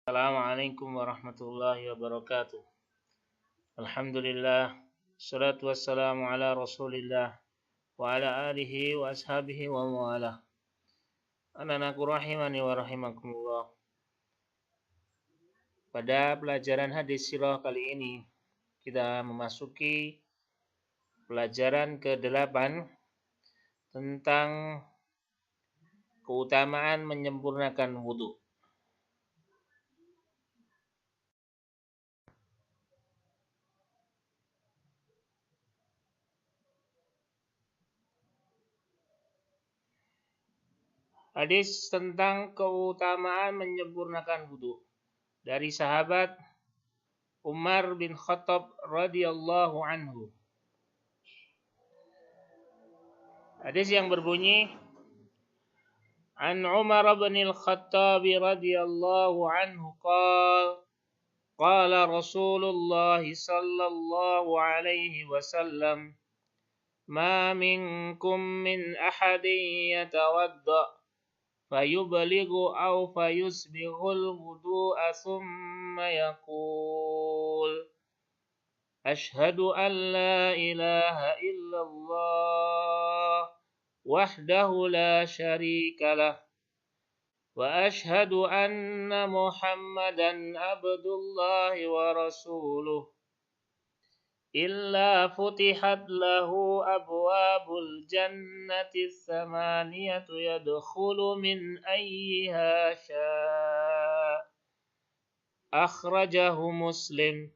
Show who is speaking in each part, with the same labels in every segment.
Speaker 1: Assalamualaikum warahmatullahi wabarakatuh. Alhamdulillah, salatu wassalamu ala rasulillah wa ala alihi wa ashabihi wa mawala. Anak-anakku rahimani wa rahimakumullah. Pada pelajaran hadis sirah kali ini, kita memasuki pelajaran ke-8 tentang keutamaan menyempurnakan wudhu. Hadis tentang keutamaan menyempurnakan wudhu dari sahabat Umar bin Khattab radhiyallahu anhu. Hadis yang berbunyi, An Umar bin Al-Khattab radhiyallahu anhu qala Rasulullah sallallahu alaihi wasallam, ma minkum min ahadin yatawadda fayublighu aw fayusbighul wudu'a thumma yaqul Ashhadu an la ilaha illallah wahdahu la syarika lah wa ashhadu anna Muhammadan abdullahi wa rasuluh illa futihat lahu abwabul jannati tsamaniyatu yadkhulu min ayyiha syaa. Akhrajahu Muslim.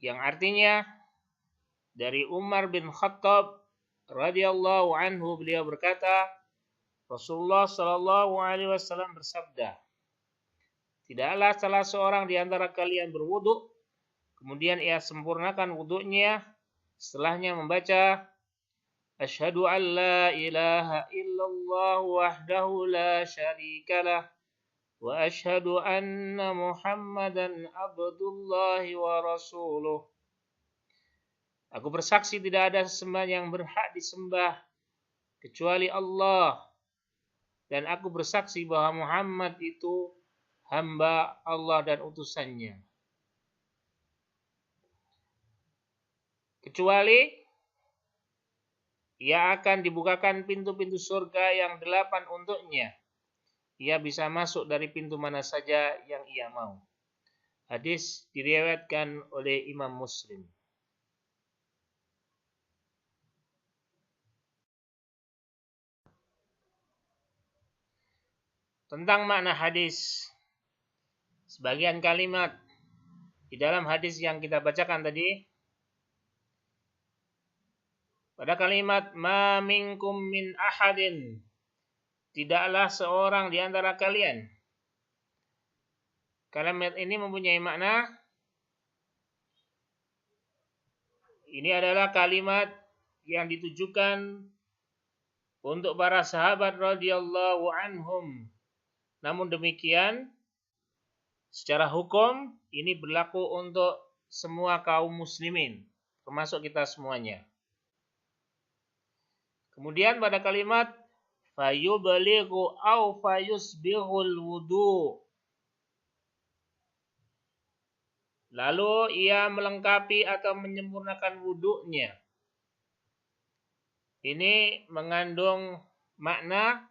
Speaker 1: Yang artinya dari Umar bin Khattab radhiyallahu anhu, beliau berkata, Rasulullah sallallahu alaihi wasallam bersabda, tidaklah salah seorang di antara kalian berwudu, kemudian ia sempurnakan wudunya, setelahnya membaca Asyhadu an la ilaha illallah wahdahu la syarikalah wa asyhadu anna Muhammadan abdullahi wa rasuluh. Aku bersaksi tidak ada sesembahan yang berhak disembah kecuali Allah, dan aku bersaksi bahwa Muhammad itu hamba Allah dan utusannya. Kecuali ia akan dibukakan pintu-pintu surga yang 8 untuknya. Ia bisa masuk dari pintu mana saja yang ia mau. Hadis diriwayatkan oleh Imam Muslim. Tentang makna hadis, sebagian kalimat di dalam hadis yang kita bacakan tadi, pada kalimat ma minkum min ahadin, tidaklah seorang di antara kalian. Kalimat ini mempunyai makna, ini adalah kalimat yang ditujukan untuk para sahabat radhiyallahu anhum. Namun demikian, secara hukum ini berlaku untuk semua kaum muslimin, termasuk kita semuanya. Kemudian pada kalimat fayublighu aw fayusbighul wudu, lalu ia melengkapi atau menyempurnakan wudunya. Ini mengandung makna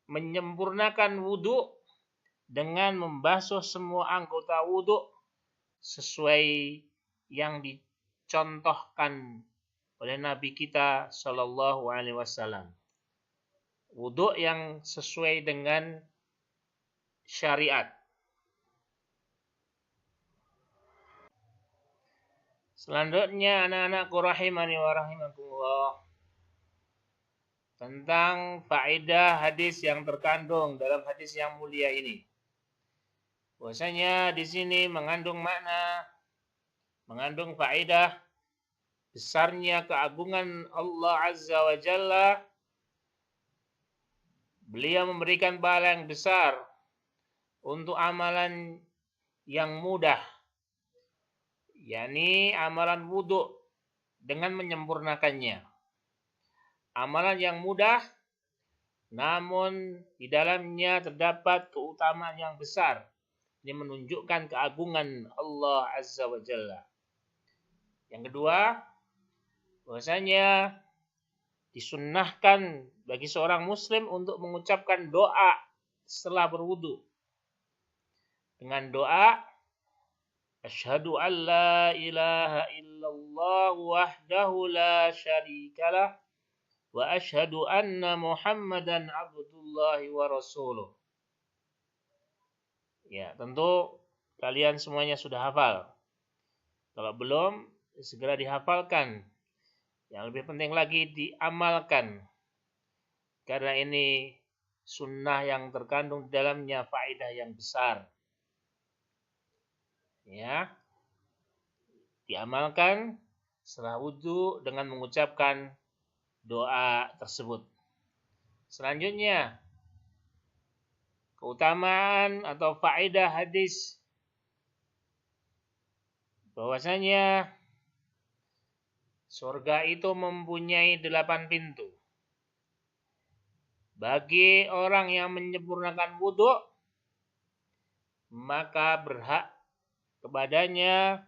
Speaker 1: menyempurnakan wudu dengan membasuh semua anggota wudu sesuai yang dicontohkan oleh Nabi kita Shallallahu Alaihi Wasallam. Wudu yang sesuai dengan syariat. Selanjutnya anak-anakku rahimani wa rahimakumullah, tentang faedah hadis yang terkandung dalam hadis yang mulia ini. Bahwasanya di sini mengandung makna, mengandung faedah besarnya keagungan Allah Azza wa Jalla. Beliau memberikan pahala yang besar untuk amalan yang mudah, yakni amalan wudu dengan menyempurnakannya. Amalan yang mudah, namun di dalamnya terdapat keutamaan yang besar. Ini menunjukkan keagungan Allah Azza wa Jalla. Yang kedua, bahwasanya disunnahkan bagi seorang muslim untuk mengucapkan doa setelah berwudu. Dengan doa, Asyhadu an la ilaha illallah wahdahu la syarikalah wa asyhadu anna Muhammadan abdullahi wa rasuluh. Ya, tentu kalian semuanya sudah hafal. Kalau belum, segera dihafalkan. Yang lebih penting lagi diamalkan. Karena ini sunnah yang terkandung di dalamnya faedah yang besar. Ya, diamalkan setelah wudu dengan mengucapkan doa tersebut. Selanjutnya, keutamaan atau faedah hadis bahwasanya surga itu mempunyai 8 pintu. Bagi orang yang menyempurnakan wudu, maka berhak kepadanya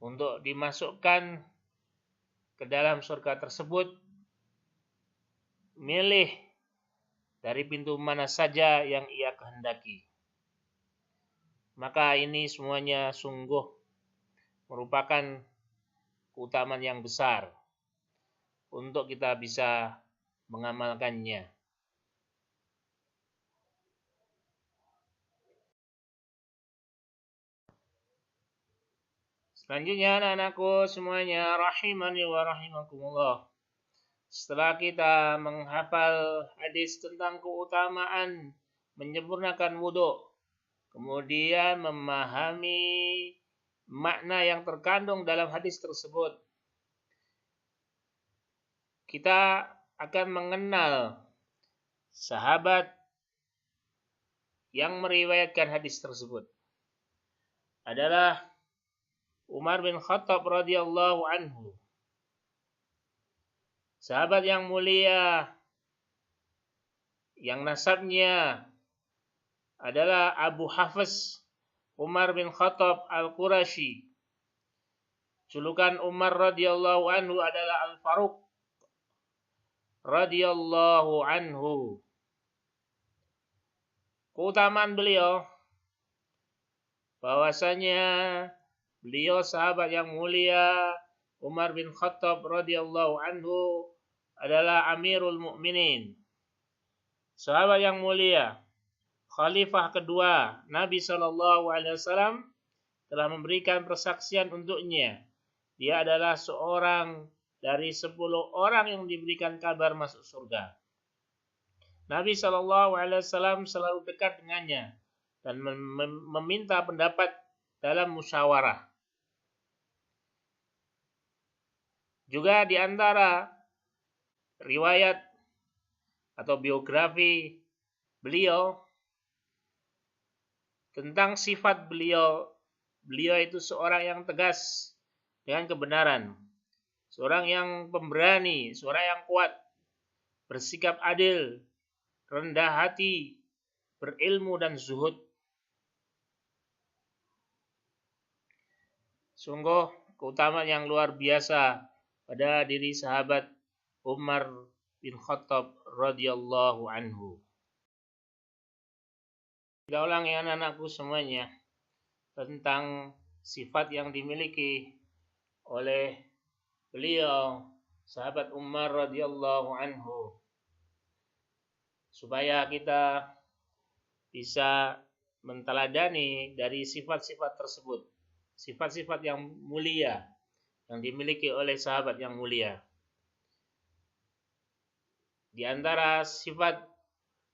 Speaker 1: untuk dimasukkan ke dalam surga tersebut, milih dari pintu mana saja yang ia kehendaki. Maka ini semuanya sungguh merupakan keutamaan yang besar untuk kita bisa mengamalkannya. Selanjutnya anak-anakku semuanya rahimani wa rahimakumullah. Setelah kita menghafal hadis tentang keutamaan menyempurnakan wudu, kemudian memahami makna yang terkandung dalam hadis tersebut, kita akan mengenal sahabat yang meriwayatkan hadis tersebut. Adalah Umar bin Khattab radhiyallahu anhu. Sahabat yang mulia yang nasabnya adalah Abu Hafs Umar bin Khattab Al-Qurashi. Julukan Umar radhiyallahu anhu adalah Al-Faruq radhiyallahu anhu. Keutamaan beliau bahwasanya beliau sahabat yang mulia Umar bin Khattab radhiyallahu anhu adalah Amirul Mukminin. Sahabat yang mulia, khalifah kedua Nabi sallallahu alaihi wasallam telah memberikan persaksian untuknya. Dia adalah seorang dari 10 orang yang diberikan kabar masuk surga. Nabi sallallahu alaihi wasallam selalu dekat dengannya dan meminta pendapat dalam musyawarah. Juga di antara riwayat atau biografi beliau tentang sifat beliau itu seorang yang tegas dengan kebenaran, seorang yang pemberani, seorang yang kuat, bersikap adil, rendah hati, berilmu dan zuhud. Sungguh keutamaan yang luar biasa pada diri sahabat Umar bin Khattab radhiyallahu anhu. Kita ulangi anak-anakku semuanya tentang sifat yang dimiliki oleh beliau sahabat Umar radhiyallahu anhu, supaya kita bisa menteladani dari sifat-sifat tersebut, sifat-sifat yang mulia yang dimiliki oleh sahabat yang mulia. Di antara sifat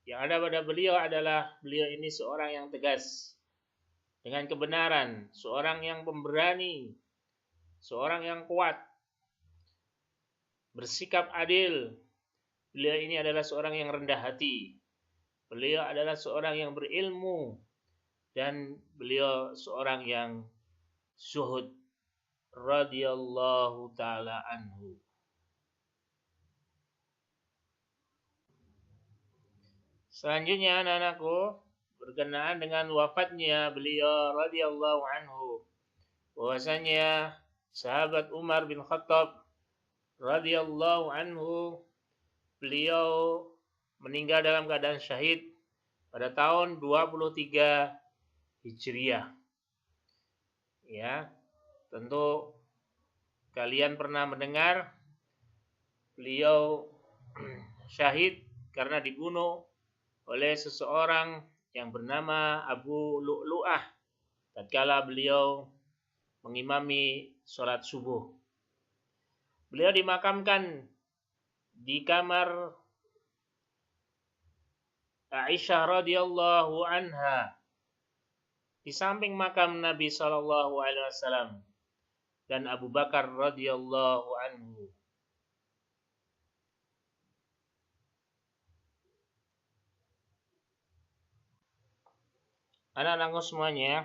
Speaker 1: yang ada pada beliau adalah beliau ini seorang yang tegas dengan kebenaran, seorang yang pemberani, seorang yang kuat, bersikap adil. Beliau ini adalah seorang yang rendah hati. Beliau adalah seorang yang berilmu dan beliau seorang yang zuhud. radhiyallahu taala anhu. Selanjutnya anak-anakku, berkenaan dengan wafatnya beliau radhiyallahu anhu, bahwasanya sahabat Umar bin Khattab radhiyallahu anhu, beliau meninggal dalam keadaan syahid pada tahun 23 Hijriah. Ya, tentu kalian pernah mendengar beliau syahid karena dibunuh oleh seseorang yang bernama Abu Lu'lu'ah tatkala beliau mengimami sholat subuh. Beliau dimakamkan di kamar Aisyah radhiyallahu anha di samping makam Nabi sallallahu alaihi wasallam dan Abu Bakar radhiyallahu anhu. Anak-anakku semuanya,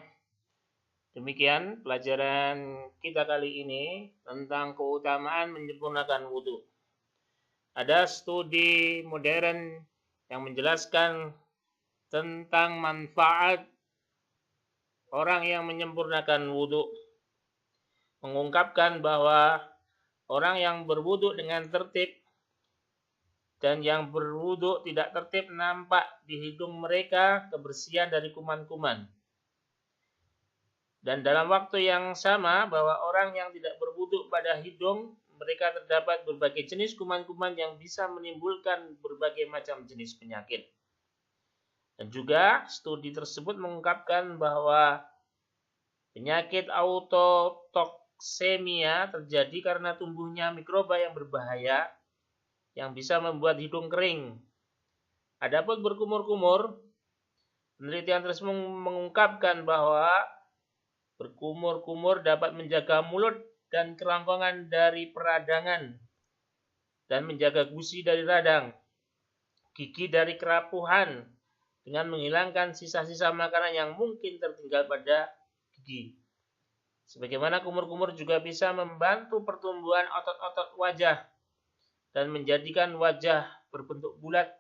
Speaker 1: demikian pelajaran kita kali ini tentang keutamaan menyempurnakan wudhu. Ada studi modern yang menjelaskan tentang manfaat orang yang menyempurnakan wudhu, mengungkapkan bahwa orang yang berwudhu dengan tertib dan yang berwudhu tidak tertib nampak di hidung mereka kebersihan dari kuman-kuman. Dan dalam waktu yang sama bahwa orang yang tidak berwudhu pada hidung mereka terdapat berbagai jenis kuman-kuman yang bisa menimbulkan berbagai macam jenis penyakit. Dan juga studi tersebut mengungkapkan bahwa penyakit autotoksemia terjadi karena tumbuhnya mikroba yang berbahaya yang bisa membuat hidung kering. Adapun berkumur-kumur, penelitian tersebut mengungkapkan bahwa berkumur-kumur dapat menjaga mulut dan kerongkongan dari peradangan dan menjaga gusi dari radang, gigi dari kerapuhan dengan menghilangkan sisa-sisa makanan yang mungkin tertinggal pada gigi. Sebagaimana kumur-kumur juga bisa membantu pertumbuhan otot-otot wajah dan menjadikan wajah berbentuk bulat.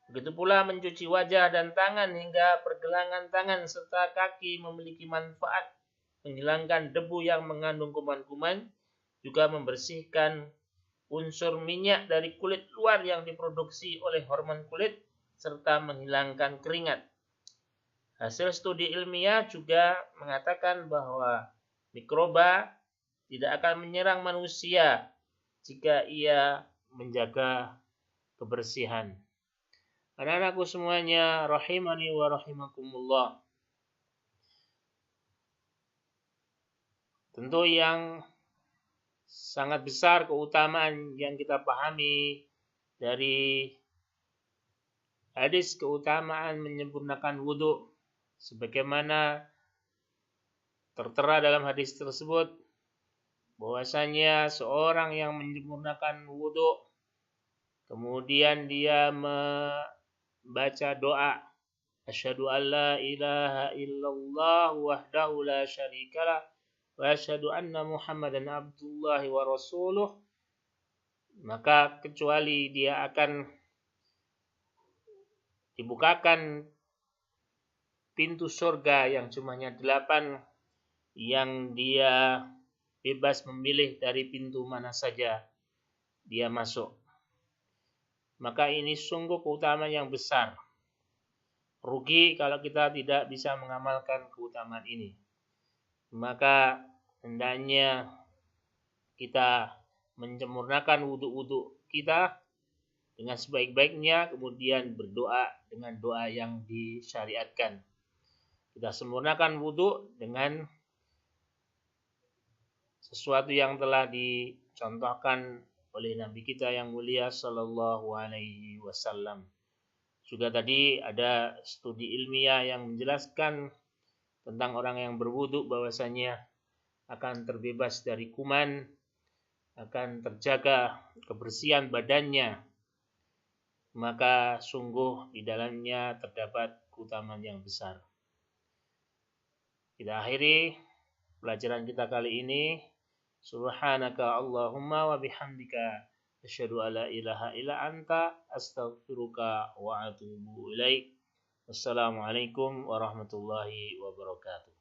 Speaker 1: Begitu pula mencuci wajah dan tangan hingga pergelangan tangan serta kaki memiliki manfaat menghilangkan debu yang mengandung kuman-kuman, juga membersihkan unsur minyak dari kulit luar yang diproduksi oleh hormon kulit, serta menghilangkan keringat. Hasil studi ilmiah juga mengatakan bahwa mikroba tidak akan menyerang manusia jika ia menjaga kebersihan. Anak-anakku semuanya, rahimani wa rahimakumullah. Tentu yang sangat besar keutamaan yang kita pahami dari hadis keutamaan menyempurnakan wudhu, sebagaimana tertera dalam hadis tersebut, bahwasanya seorang yang menyempurnakan wudhu, kemudian dia membaca doa, asyhadu an la ilaha illallah wahdahu la syarikalah wa asyhadu anna Muhammadan abdullahi wa rasuluh, maka kecuali dia akan dibukakan pintu surga yang jumlahnya 8, yang dia bebas memilih dari pintu mana saja dia masuk. Maka ini sungguh keutamaan yang besar. Rugi kalau kita tidak bisa mengamalkan keutamaan ini. Maka hendaknya kita menyempurnakan wudhu kita dengan sebaik-baiknya, kemudian berdoa dengan doa yang disyariatkan. Kita sempurnakan wudhu dengan sesuatu yang telah dicontohkan oleh Nabi kita yang mulia sallallahu alaihi wasallam. Juga tadi ada studi ilmiah yang menjelaskan tentang orang yang berwudhu bahwasanya akan terbebas dari kuman, akan terjaga kebersihan badannya. Maka sungguh di dalamnya terdapat keutamaan yang besar. Kita akhiri pelajaran kita kali ini. Subhanaka Allahumma wa bihamdika asyhadu alla ilaha illa anta astaghfiruka wa atubu ilaik. Wassalamualaikum warahmatullahi wabarakatuh.